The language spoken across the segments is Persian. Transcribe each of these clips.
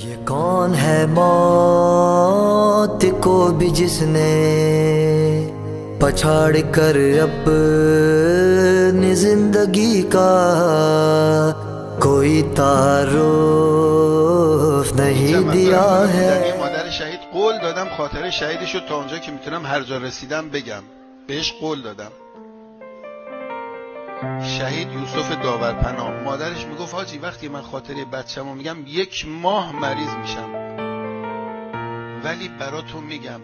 ये कौन है मौत को भी जिसने पछाड़ कर अपनी जिंदगी का कोई तारुफ नहीं दिया है. مادر شهید قول دادم خاطر شهیدشو تا اونجا که میتونم هر جا رسیدم بگم. بهش قول دادم. شهید یوسف داورپناه مادرش میگفت حاجی وقتی من خاطره بچه‌مو میگم 1 ماه مریض میشم، ولی براتون میگم،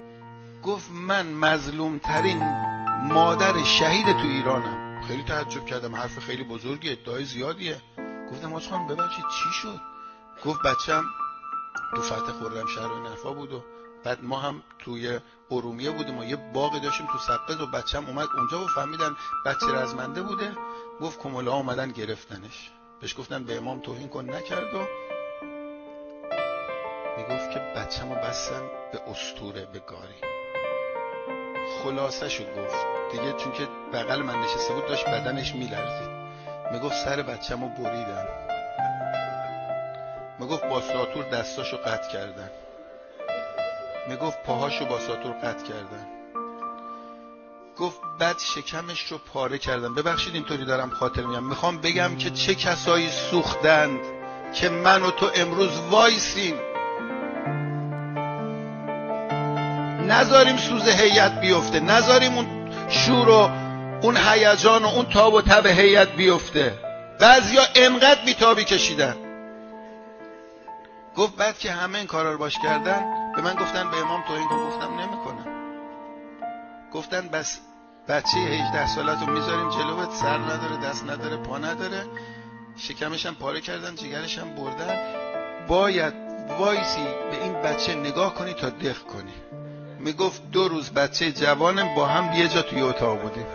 گفت من مظلوم ترین مادر شهید تو ایرانم. خیلی تعجب کردم، حرف خیلی بزرگیه، ادعای زیادیه. گفتم حاج خانم ببخشید چی شد؟ گفت بچه‌م تو فتح خرمشهر و نفا بود و بعد ما هم توی ارومیه بودیم و یه باغی داشتیم تو سقز و بچه‌م اومد اونجا و فهمیدن بچه رزمنده بوده. گفت کموله ها اومدن گرفتنش، بهش گفتن به امام توهین کن، نکرد و میگفت که بچه‌مو بستن به اسطوره، به گاری. خلاصه شو گفت دیگه، چون که بغل من نشسته بود داشت بدنش میلرزید. میگفت سر بچه‌مو بریدن، میگفت با ساطور دستاشو قطع کردن، میگفت پاهاشو با ساطور قطع کردن، گفت بعد شکمش رو پاره کردن. ببخشید اینطوری دارم خاطر میگم، میخوام بگم که چه کسایی سوختند که من و تو امروز وایسیم نذاریم سوز هیئت بیفته، نذاریم اون شور و اون هیجان و اون تاب و تب هیئت بیفته. بعضیا انقدر بیتابی کشیدن. گفت بعد که همه این کارا رو باش کردن به من گفتن به امام توهین کن. گفتم نمیکنم. گفتن بس بچه 18 سالتو میذاریم جلوت، سر نداره، دست نداره، پا نداره، شکمش هم پاره کردن، جگرش هم بردن، باید وایسی به این بچه نگاه کنی تا دق کنی. میگفت 2 روز بچه جوانم با هم یه جا توی اتاق بودیم.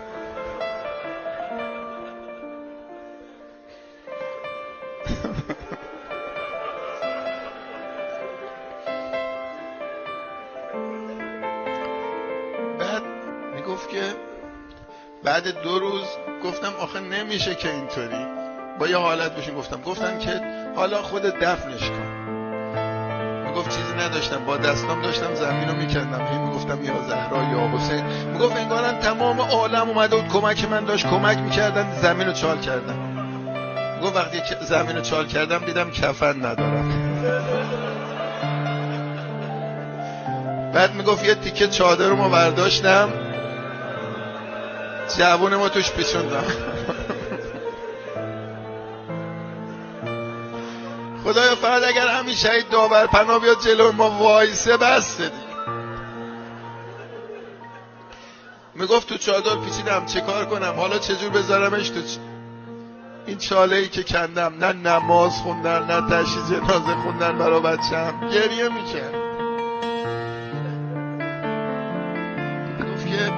بعد میگفت که بعد 2 روز گفتم آخه نمیشه که اینطوری با یه حالت بشین. گفتن که حالا خودت دفنش کن. میگفت چیزی نداشتم، با دستام داشتم زمین رو میکندم، هی میگفتم یا زهرا یا حسین. میگفت انگارن تمام عالم اومده بود کمک من داشت کمک میکردن، زمین رو چال کردم. میگفت وقتی زمین رو چال کردم دیدم کفن ندارم. بعد میگفت یه تیکه چادر رو ما برداشتم، جوون ما توش پیچوندم. خدایا فقط اگر همین شهید داورپناه بیاد جلو ما وایسه بسته دیگه. میگفت تو چادر پیچیدم، چه کار کنم حالا چجور بذارمش تو این چاله‌ای که کندم؟ نه نماز خوندن، نه تشییع جنازه خوندن برای بچه‌م، گریه میکرد. میگفت که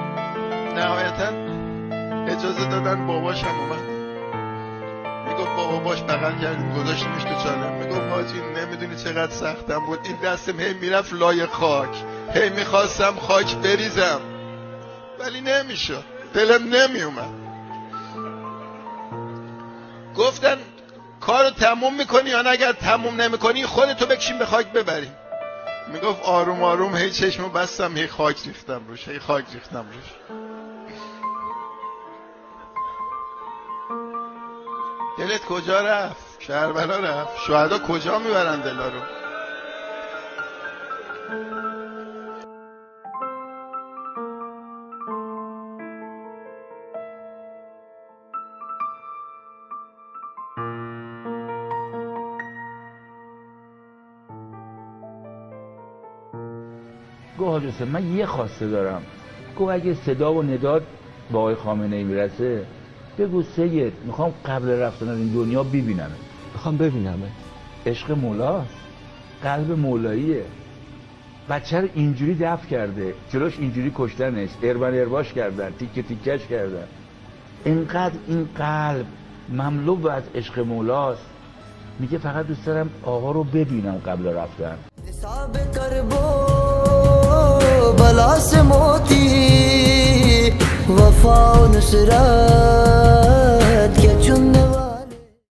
نهایتا اجازه دادن باباشم اومد. میگفت باباش بغل کردیم گذاشتیمش تو چاله. میگفت حاجی نمیدونی چقدر سختم بود، این دستم هی میرفت لای خاک، هی میخواستم خاک بریزم ولی نمیشد، دلم نمیومد. گفتن کارو تموم میکنی یا نه اگر تموم نمیکنی خودتو بکشیم به خاک ببریم. میگفت آروم آروم هی چشمو بستم، هی خاک ریختم روش، هی خاک ریختم روش. دلت کجا رفت؟ کربلا رفت؟ شهدا کجا میبرن دلا رو؟ گفت حاج حسین من یه خواسته دارم. گفت اگه صدا و نداد با آقای خامنه‌ای میرسه بگو سید میخوام قبل رفتن از این دنیا ببینمه. میخوام ببینمه. عشق مولاست، قلب مولاییه. بچه رو اینجوری دفن کرده، جلوش اینجوری کشتنش، ارباش کردن، تیکه تیکش کردن. اینقدر این قلب مملو از عشق مولاست. میگه فقط دوست دارم آقا رو ببینم قبل رفتن. حساب کربو بلا سے موتی وفا و نصرت